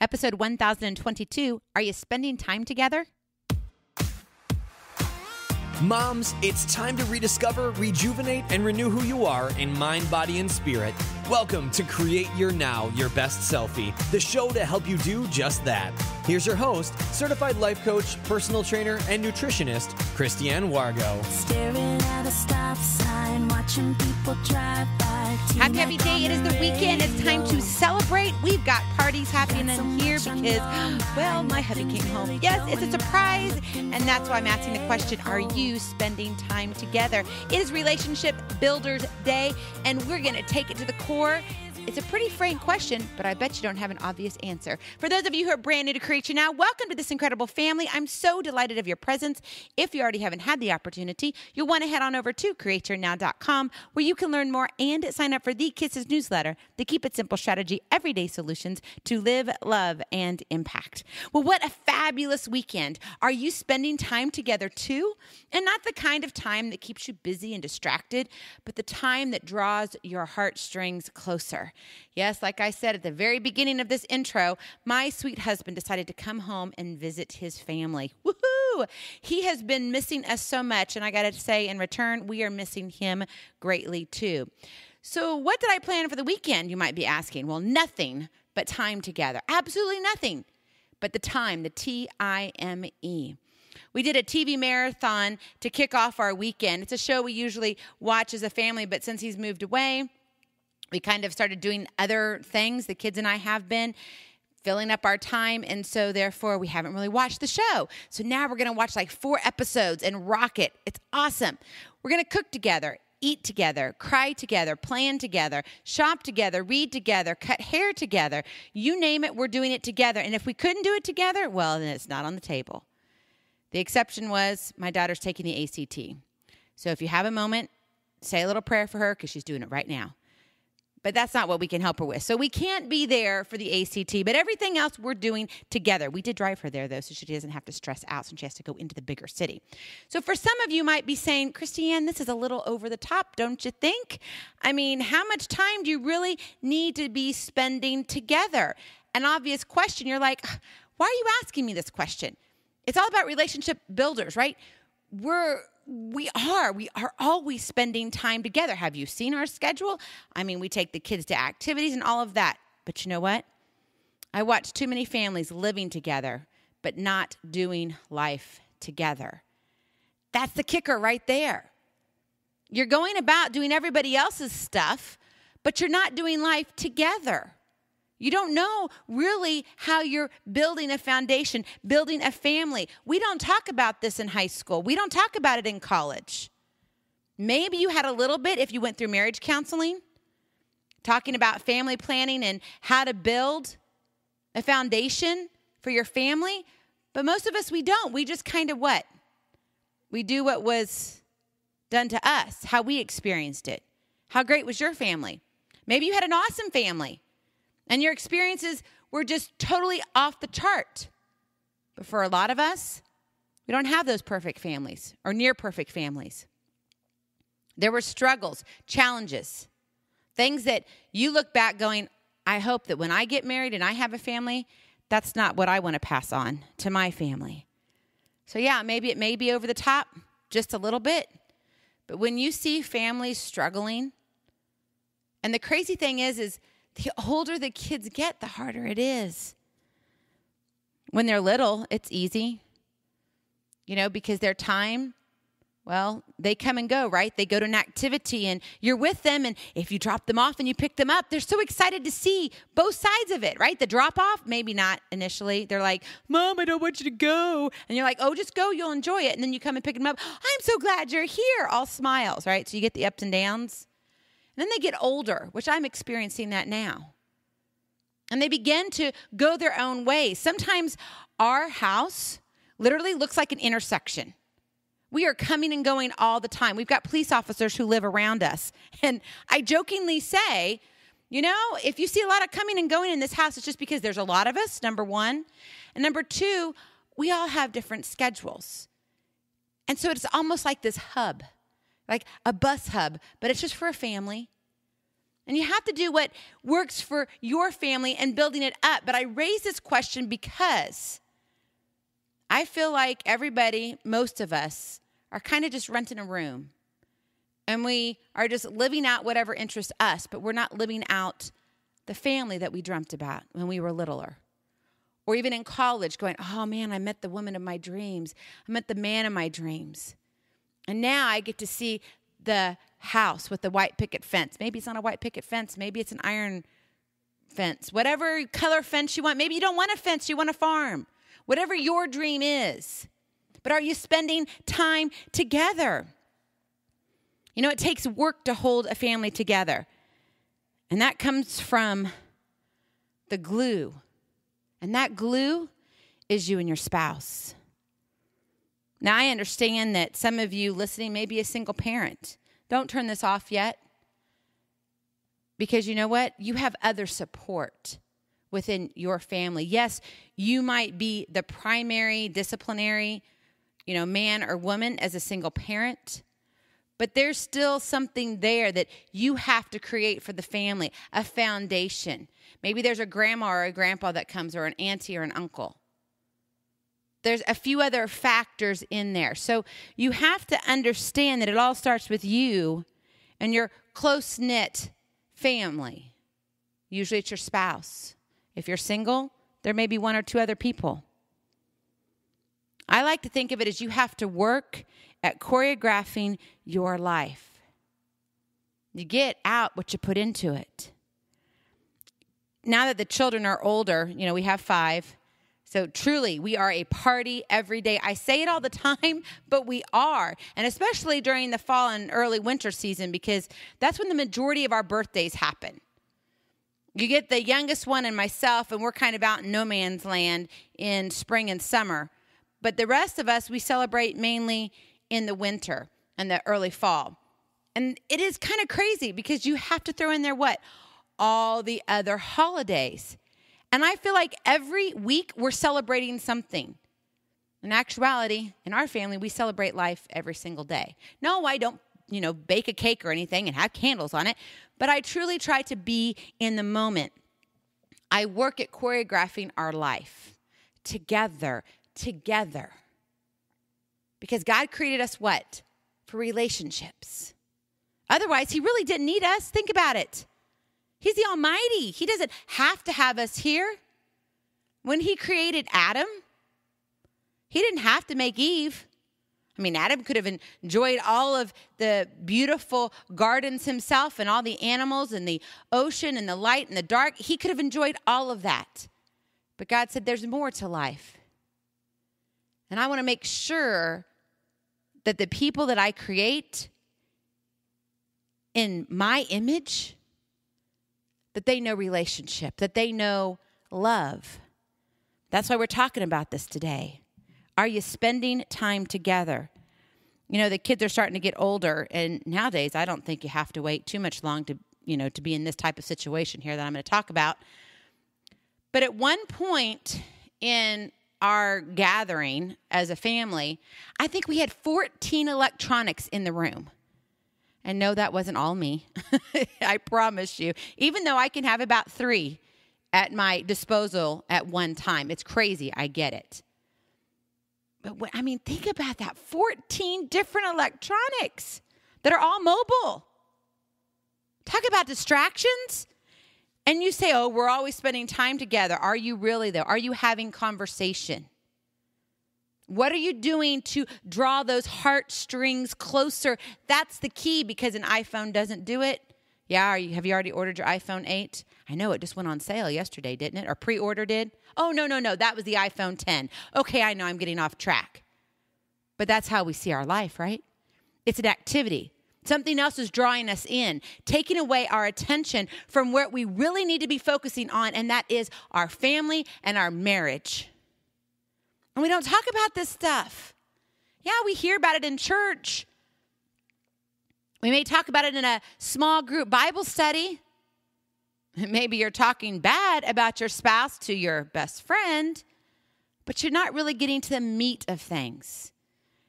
Episode 1022, Are You Spending Time Together? Moms, it's time to rediscover, rejuvenate, and renew who you are in mind, body, and spirit. Welcome to Create Your Now, Your Best Selfie, the show to help you do just that. Here's your host, certified life coach, personal trainer, and nutritionist, Christiane Wargo. Staring at a stop sign, watching people drive by. Happy day. It is the weekend. It's time to celebrate. We've got parties happening here because, well, my hubby came home. Yes, it's a surprise. And that's why I'm asking the question, are you spending time together? It is Relationship Builders Day, and we're going to take it to the core. It's a pretty frank question, but I bet you don't have an obvious answer. For those of you who are brand new to Create Your Now, welcome to this incredible family. I'm so delighted of your presence. If you already haven't had the opportunity, you'll want to head on over to createyournow.com where you can learn more and sign up for the Kisses newsletter, the Keep It Simple Strategy Everyday Solutions to live, love, and impact. Well, what a fabulous weekend. Are you spending time together too? And not the kind of time that keeps you busy and distracted, but the time that draws your heartstrings closer. Yes, like I said at the very beginning of this intro, my sweet husband decided to come home and visit his family. Woohoo! He has been missing us so much, and I got to say, in return, we are missing him greatly too. So what did I plan for the weekend, you might be asking? Well, nothing but time together. Absolutely nothing but the time, the T-I-M-E. We did a TV marathon to kick off our weekend. It's a show we usually watch as a family, but since he's moved away, we kind of started doing other things. The kids and I have been filling up our time, and so therefore we haven't really watched the show. So now we're going to watch like 4 episodes and rock it. It's awesome. We're going to cook together, eat together, cry together, plan together, shop together, read together, cut hair together. You name it, we're doing it together. And if we couldn't do it together, well, then it's not on the table. The exception was my daughter's taking the ACT. So if you have a moment, say a little prayer for her because she's doing it right now. But that's not what we can help her with. So we can't be there for the ACT, but everything else we're doing together. We did drive her there, though, so she doesn't have to stress out since she has to go into the bigger city. So for some of you might be saying, Christiane, this is a little over the top, don't you think? I mean, how much time do you really need to be spending together? An obvious question. You're like, why are you asking me this question? It's all about relationship builders, right? We are always spending time together. Have you seen our schedule? I mean, we take the kids to activities and all of that. But you know what? I watch too many families living together, but not doing life together. That's the kicker right there. You're going about doing everybody else's stuff, but you're not doing life together. You don't know really how you're building a foundation, building a family. We don't talk about this in high school. We don't talk about it in college. Maybe you had a little bit if you went through marriage counseling, talking about family planning and how to build a foundation for your family. But most of us, we don't. We just kind of what? We do what was done to us, how we experienced it. How great was your family? Maybe you had an awesome family. And your experiences were just totally off the chart. But for a lot of us, we don't have those perfect families or near perfect families. There were struggles, challenges, things that you look back going, I hope that when I get married and I have a family, that's not what I want to pass on to my family. So yeah, maybe it may be over the top just a little bit. But when you see families struggling, and the crazy thing is the older the kids get, the harder it is. When they're little, it's easy, because their time, well, they come and go, right? They go to an activity and you're with them. And if you drop them off and you pick them up, they're so excited to see both sides of it, right? The drop off, maybe not initially. They're like, Mom, I don't want you to go. And you're like, oh, just go. You'll enjoy it. And then you come and pick them up. I'm so glad you're here. All smiles, right? So you get the ups and downs. And then they get older, which I'm experiencing that now. And they begin to go their own ways. Sometimes our house literally looks like an intersection. We are coming and going all the time. We've got police officers who live around us. And I jokingly say, if you see a lot of coming and going in this house, it's just because there's a lot of us, number one. And number two, we all have different schedules. And so it's almost like this hub. Like a bus hub, but it's just for a family. And you have to do what works for your family and building it up. But I raise this question because I feel like everybody, most of us, are kind of just renting a room. And we are just living out whatever interests us, but we're not living out the family that we dreamt about when we were littler. Or even in college going, oh man, I met the woman of my dreams. I met the man of my dreams. And now I get to see the house with the white picket fence. Maybe it's not a white picket fence. Maybe it's an iron fence. Whatever color fence you want. Maybe you don't want a fence. You want a farm. Whatever your dream is. But are you spending time together? You know, it takes work to hold a family together. And that comes from the glue. And that glue is you and your spouse. Now, I understand that some of you listening may be a single parent. Don't turn this off yet. Because you know what? You have other support within your family. Yes, you might be the primary disciplinary, man or woman as a single parent. But there's still something there that you have to create for the family, a foundation. Maybe there's a grandma or a grandpa that comes, or an auntie or an uncle. There's a few other factors in there. So you have to understand that it all starts with you and your close-knit family. Usually it's your spouse. If you're single, there may be one or two other people. I like to think of it as you have to work at choreographing your life. You get out what you put into it. Now that the children are older, we have 5. So truly, we are a party every day. I say it all the time, but we are. And especially during the fall and early winter season, because that's when the majority of our birthdays happen. You get the youngest one and myself, and we're kind of out in no man's land in spring and summer. But the rest of us, we celebrate mainly in the winter and the early fall. And it is kind of crazy because you have to throw in there what? All the other holidays. And I feel like every week we're celebrating something. In actuality, in our family, we celebrate life every single day. No, I don't, bake a cake or anything and have candles on it, but I truly try to be in the moment. I work at choreographing our life together. Because God created us what? For relationships. Otherwise, he really didn't need us. Think about it. He's the Almighty. He doesn't have to have us here. When he created Adam, he didn't have to make Eve. Adam could have enjoyed all of the beautiful gardens himself and all the animals and the ocean and the light and the dark. He could have enjoyed all of that. But God said there's more to life. And I want to make sure that the people that I create in my image, that they know relationship, that they know love. That's why we're talking about this today. Are you spending time together? The kids are starting to get older, and nowadays I don't think you have to wait too much long to be in this type of situation here that I'm going to talk about. But at one point in our gathering as a family, I think we had 14 electronics in the room. And no, that wasn't all me. I promise you. Even though I can have about 3 at my disposal at one time. It's crazy. I get it. But think about that. 14 different electronics that are all mobile. Talk about distractions. And you say, oh, we're always spending time together. Are you really, though? Are you having conversation? What are you doing to draw those heartstrings closer? That's the key, because an iPhone doesn't do it. Yeah, have you already ordered your iPhone 8? I know, it just went on sale yesterday, didn't it? Or pre-order did? Oh, no. That was the iPhone 10. Okay, I know I'm getting off track. But that's how we see our life, right? It's an activity. Something else is drawing us in, taking away our attention from where we really need to be focusing on, and that is our family and our marriage. And we don't talk about this stuff. Yeah, we hear about it in church. We may talk about it in a small group Bible study. Maybe you're talking bad about your spouse to your best friend, but you're not really getting to the meat of things.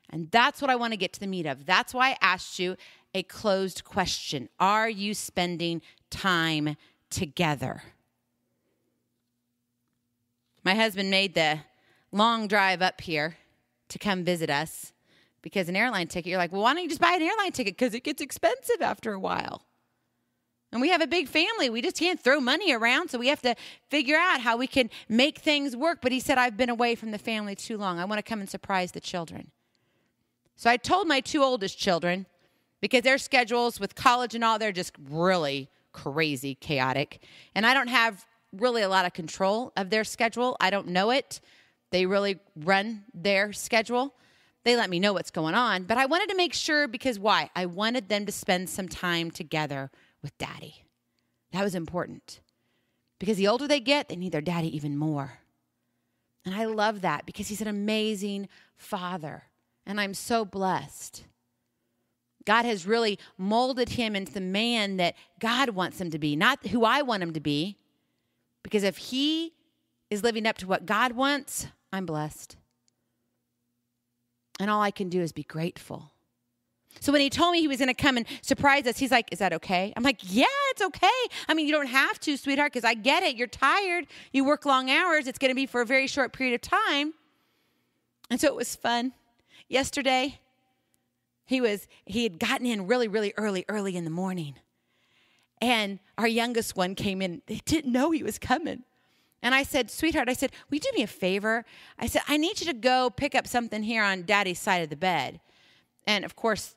And that's what I want to get to the meat of. That's why I asked you a closed question. Are you spending time together? My husband made the long drive up here to come visit us because an airline ticket, you're like, well, why don't you just buy an airline ticket? Because it gets expensive after a while. And we have a big family. We just can't throw money around, so we have to figure out how we can make things work. But he said, I've been away from the family too long. I want to come and surprise the children. So I told my 2 oldest children, because their schedules with college and all, they're just really crazy, chaotic. And I don't have really a lot of control of their schedule. I don't know it. They really run their schedule. They let me know what's going on. But I wanted to make sure, because why? I wanted them to spend some time together with Daddy. That was important. Because the older they get, they need their daddy even more. And I love that because he's an amazing father. And I'm so blessed. God has really molded him into the man that God wants him to be, not who I want him to be. Because if he is living up to what God wants, I'm blessed. And all I can do is be grateful. So when he told me he was going to come and surprise us, he's like, is that okay? I'm like, yeah, it's okay. I mean, you don't have to, sweetheart, because I get it. You're tired. You work long hours. It's going to be for a very short period of time. And so it was fun. Yesterday, he had gotten in really, really early in the morning. And our youngest one came in. They didn't know he was coming. And I said, sweetheart, will you do me a favor? I said, I need you to go pick up something here on Daddy's side of the bed. And, of course,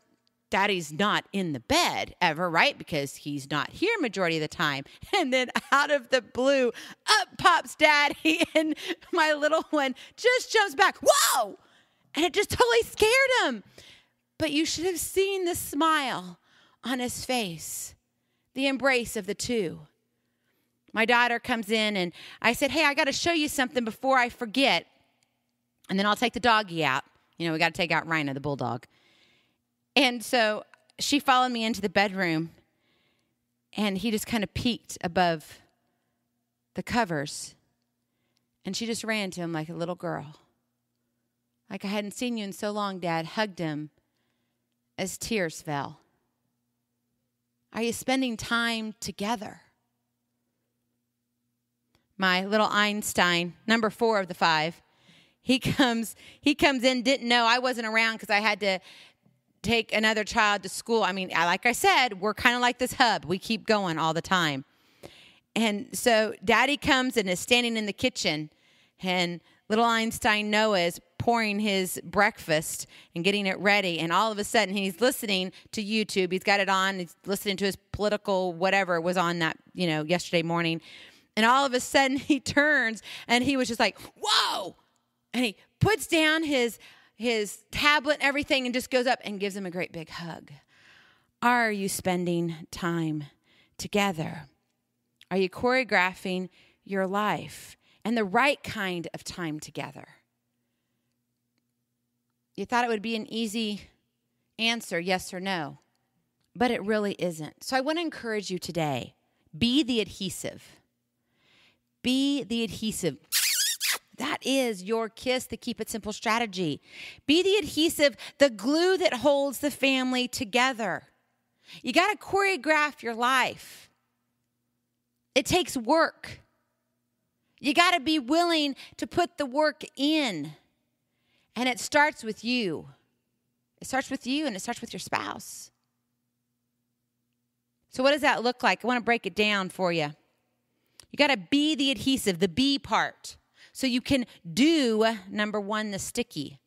Daddy's not in the bed ever, right? Because he's not here majority of the time. And then out of the blue, up pops Daddy, and my little one just jumps back. Whoa! And it just totally scared him. But you should have seen the smile on his face, the embrace of the two. My daughter comes in, and I said, hey, I got to show you something before I forget. And then I'll take the doggy out. You know, we got to take out Rhino, the bulldog. And so she followed me into the bedroom, and he just kind of peeked above the covers. And she just ran to him like a little girl. Like, I hadn't seen you in so long, Dad. Hugged him as tears fell. Are you spending time together? My little Einstein, number 4 of the 5, he comes in, didn't know I wasn't around because I had to take another child to school. I mean, like I said, we're kind of like this hub. We keep going all the time. And so Daddy comes and is standing in the kitchen, and little Einstein Noah is pouring his breakfast and getting it ready. And all of a sudden, he's listening to YouTube. He's got it on. He's listening to his political whatever was on that, yesterday morning. And all of a sudden, he turns, and he was just like, whoa! And he puts down his tablet and everything and just goes up and gives him a great big hug. Are you spending time together? Are you choreographing your life and the right kind of time together? You thought it would be an easy answer, yes or no, but it really isn't. So I want to encourage you today, be the adhesive. Be the adhesive. That is your KISS, the Keep It Simple strategy. Be the adhesive, the glue that holds the family together. You got to choreograph your life. It takes work. You got to be willing to put the work in. And it starts with you. It starts with you, and it starts with your spouse. So what does that look like? I want to break it down for you. You got to be the adhesive, the B part. So you can do, number 1, the sticky.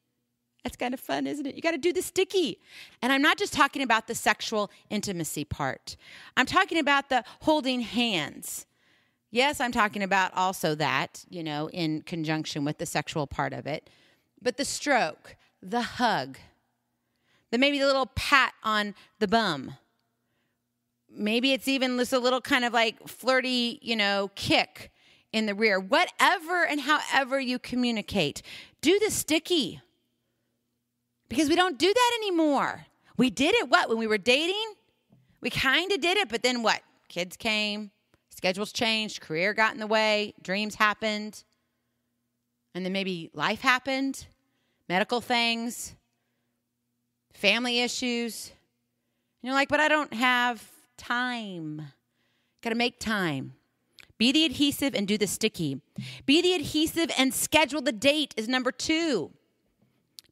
That's kind of fun, isn't it? You got to do the sticky. And I'm not just talking about the sexual intimacy part. I'm talking about the holding hands. Yes, I'm talking about also that, in conjunction with the sexual part of it. But the stroke, the hug, maybe the little pat on the bum. Maybe it's even just a little kind of like flirty, kick in the rear. Whatever and however you communicate, do the sticky. Because we don't do that anymore. We did it, when we were dating? We kind of did it, but then what? Kids came, schedules changed, career got in the way, dreams happened, and then maybe life happened, medical things, family issues, you're like, but I don't have time. Got to make time. Be the adhesive and do the sticky. Be the adhesive and schedule the date is number 2.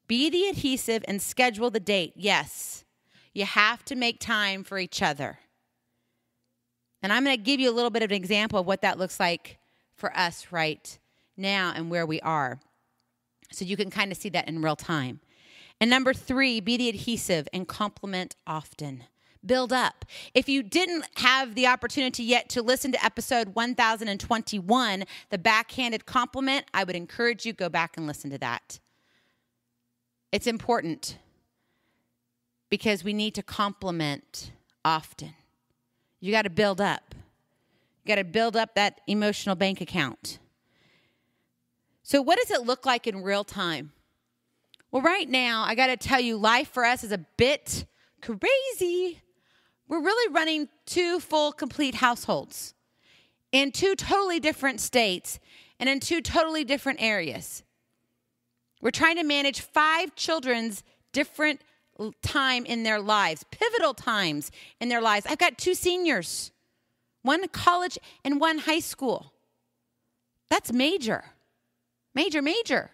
Be the adhesive and schedule the date. Yes, you have to make time for each other. And I'm going to give you a little bit of an example of what that looks like for us right now and where we are, so you can kind of see that in real time. And number 3, be the adhesive and compliment often. Build up. If you didn't have the opportunity yet to listen to episode 1021, the backhanded compliment, I would encourage you go back and listen to that. It's important because we need to compliment often. You got to build up. You got to build up that emotional bank account. So what does it look like in real time? Well, right now, I got to tell you, life for us is a bit crazy. We're really running 2 full, complete households in 2 totally different states and in 2 totally different areas. We're trying to manage 5 children's different time in their lives, pivotal times in their lives. I've got 2 seniors, 1 college and 1 high school. That's major. Major.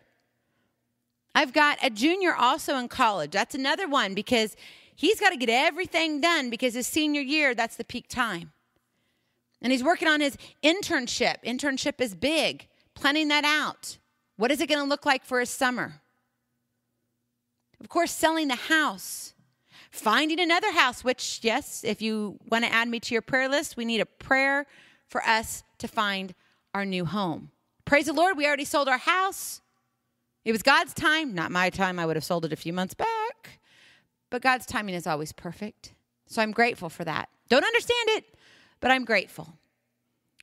I've got a junior also in college. That's another one because he's got to get everything done because his senior year, that's the peak time. And he's working on his internship. Internship is big. Planning that out. What is it going to look like for his summer? Of course, selling the house. Finding another house, which, yes, if you want to add me to your prayer list, we need a prayer for us to find our new home. Praise the Lord, we already sold our house. It was God's time, not my time. I would have sold it a few months back. But God's timing is always perfect. So I'm grateful for that. Don't understand it, but I'm grateful.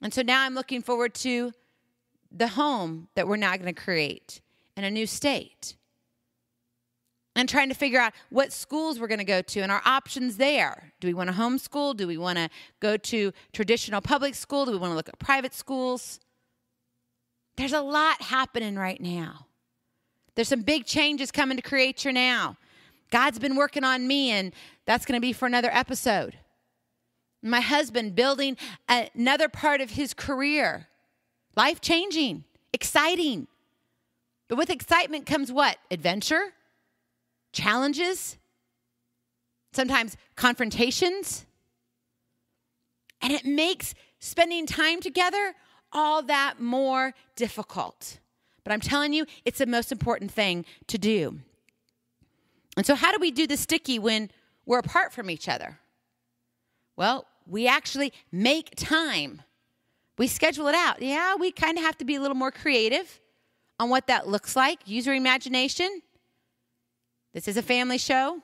And so now I'm looking forward to the home that we're now going to create in a new state. And trying to figure out what schools we're going to go to and our options there. Do we want to homeschool? Do we want to go to traditional public school? Do we want to look at private schools? There's a lot happening right now. There's some big changes coming to Create Your Now. God's been working on me, and that's going to be for another episode. My husband building another part of his career. Life-changing, exciting. But with excitement comes what? Adventure, challenges, sometimes confrontations. And it makes spending time together all that more difficult. But I'm telling you, it's the most important thing to do. And so how do we do the sticky when we're apart from each other? Well, we actually make time. We schedule it out. Yeah, we kind of have to be a little more creative on what that looks like. Use your imagination. This is a family show.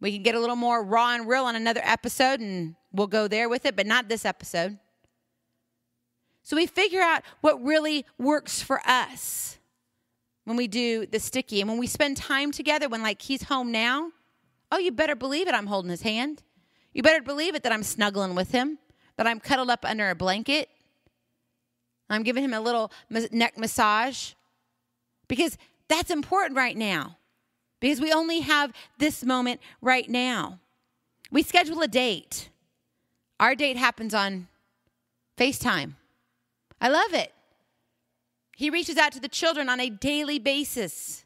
We can get a little more raw and real on another episode, and we'll go there with it, but not this episode. So we figure out what really works for us when we do the sticky. And when we spend time together, when like he's home now, oh, you better believe it, I'm holding his hand. You better believe it that I'm snuggling with him, that I'm cuddled up under a blanket. I'm giving him a little neck massage because that's important right now because we only have this moment right now. We schedule a date. Our date happens on FaceTime. I love it. He reaches out to the children on a daily basis.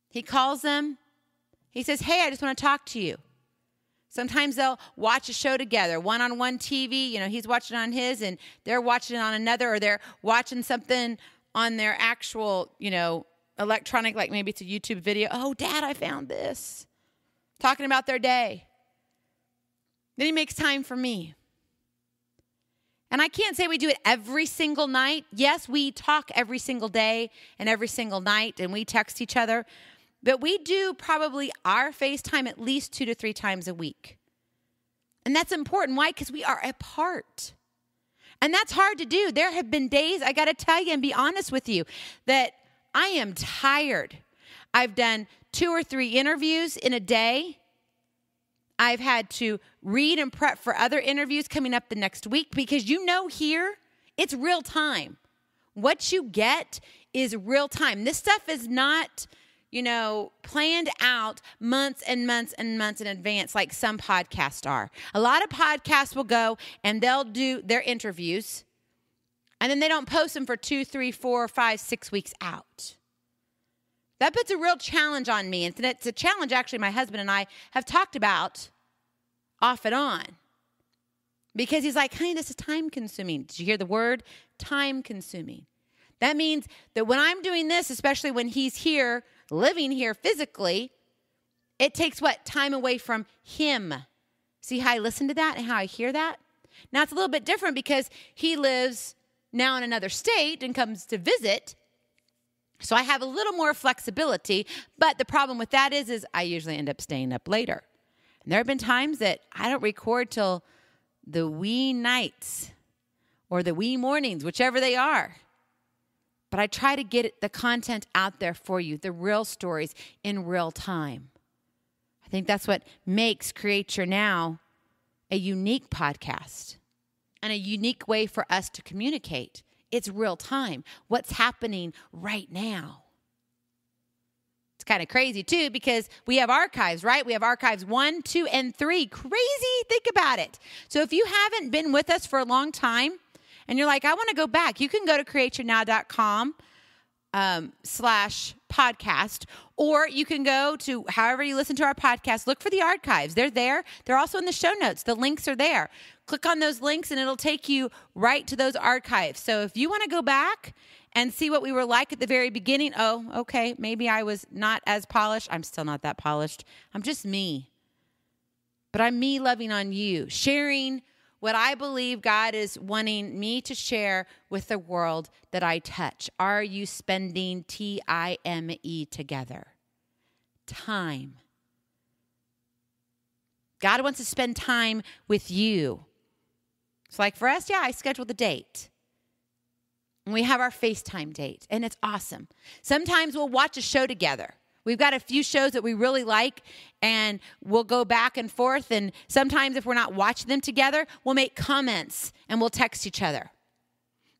He calls them. He says, hey, I just want to talk to you. Sometimes they'll watch a show together, one-on-one TV. You know, he's watching on his and they're watching it on another, or they're watching something on their actual, electronic, like maybe it's a YouTube video. Oh, Dad, I found this. Talking about their day. Then he makes time for me. And I can't say we do it every single night. Yes, we talk every single day and every single night, and we text each other. But we do probably our FaceTime at least 2 to 3 times a week. And that's important. Why? Because we are apart. And that's hard to do. There have been days, I got to tell you and be honest with you, that I am tired. I've done 2 or 3 interviews in a day. I've had to read and prep for other interviews coming up the next week because here, it's real time. What you get is real time. This stuff is not, planned out months and months and months in advance like some podcasts are. A lot of podcasts will go and they'll do their interviews and then they don't post them for 2, 3, 4, 5, 6 weeks out. That puts a real challenge on me. And it's a challenge actually my husband and I have talked about off and on. Because he's like, honey, this is time consuming. Did you hear the word? Time consuming. That means that when I'm doing this, especially when he's here, living here physically, it takes what? Time away from him. See how I listen to that and how I hear that? Now it's a little bit different because he lives now in another state and comes to visit. So I have a little more flexibility. But the problem with that is I usually end up staying up later. And there have been times that I don't record till the wee nights or the wee mornings, whichever they are. But I try to get the content out there for you, the real stories in real time. I think that's what makes Create Your Now a unique podcast and a unique way for us to communicate. It's real time. What's happening right now? It's kind of crazy too because we have archives, right? We have archives 1, 2, and 3. Crazy. Think about it. So if you haven't been with us for a long time and you're like, I want to go back, you can go to createyournow.com /podcast, or you can go to however you listen to our podcast, look for the archives. They're there. They're also in the show notes. The links are there. Click on those links and it'll take you right to those archives. So if you want to go back and see what we were like at the very beginning, oh, okay, maybe I was not as polished. I'm still not that polished. I'm just me. But I'm me loving on you, sharing what I believe God is wanting me to share with the world that I touch. Are you spending time together? Time. God wants to spend time with you. So like for us, I scheduled the date. And we have our FaceTime date, and it's awesome. Sometimes we'll watch a show together. We've got a few shows that we really like, and we'll go back and forth. And sometimes if we're not watching them together, we'll make comments, and we'll text each other.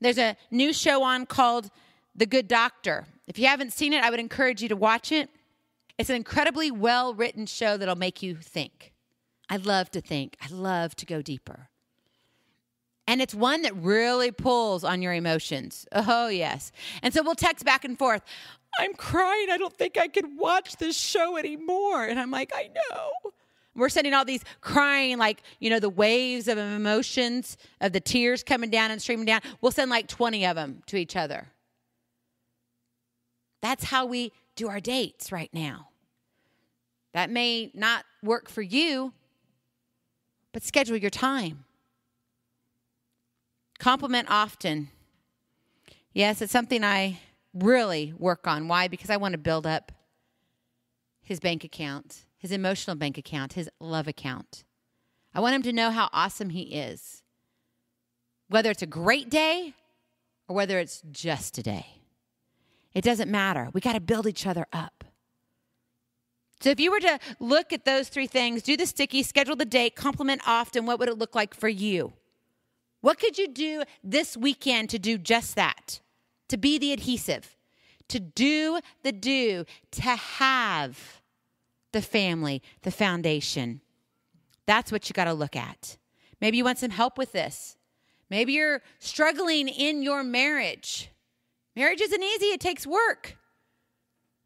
There's a new show on called The Good Doctor. If you haven't seen it, I would encourage you to watch it. It's an incredibly well-written show that'll make you think. I love to think. I love to go deeper. And it's one that really pulls on your emotions. Oh, yes. And so we'll text back and forth. I'm crying. I don't think I could watch this show anymore. And I'm like, I know. We're sending all these crying, like, the waves of emotions, of the tears coming down and streaming down. We'll send like 20 of them to each other. That's how we do our dates right now. That may not work for you, but schedule your time. Compliment often. Yes, it's something I really work on. Why? Because I want to build up his bank account, his emotional bank account, his love account. I want him to know how awesome he is. Whether it's a great day or whether it's just a day. It doesn't matter. We got to build each other up. So if you were to look at those 3 things, do the sticky, schedule the date, compliment often, what would it look like for you? What could you do this weekend to do just that? To be the adhesive, to do the do, to have the family, the foundation. That's what you got to look at. Maybe you want some help with this. Maybe you're struggling in your marriage. Marriage isn't easy. It takes work.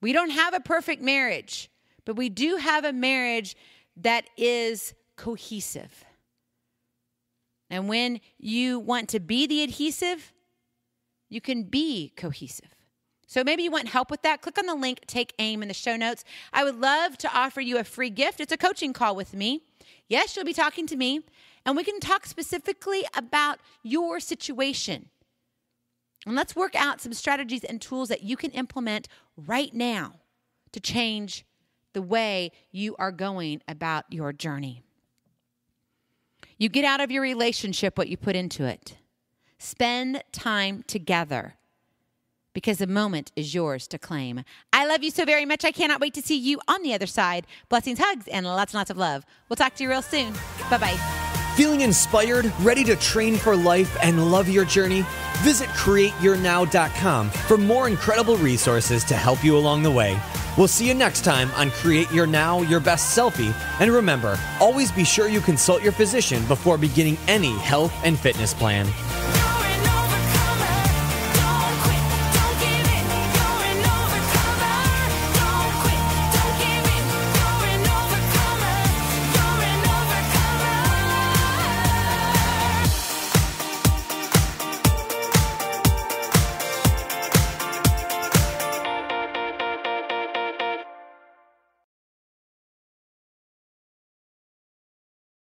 We don't have a perfect marriage, but we do have a marriage that is cohesive. And when you want to be the adhesive, you can be cohesive. So maybe you want help with that. Click on the link, Take Aim in the show notes. I would love to offer you a free gift. It's a coaching call with me. Yes, you'll be talking to me, and we can talk specifically about your situation. And let's work out some strategies and tools that you can implement right now to change the way you are going about your journey. You get out of your relationship what you put into it. Spend time together because the moment is yours to claim. I love you so very much. I cannot wait to see you on the other side. Blessings, hugs, and lots of love. We'll talk to you real soon. Bye-bye. Feeling inspired, ready to train for life and love your journey? Visit createyournow.com for more incredible resources to help you along the way. We'll see you next time on Create Your Now, Your Best Selfie. And remember, always be sure you consult your physician before beginning any health and fitness plan.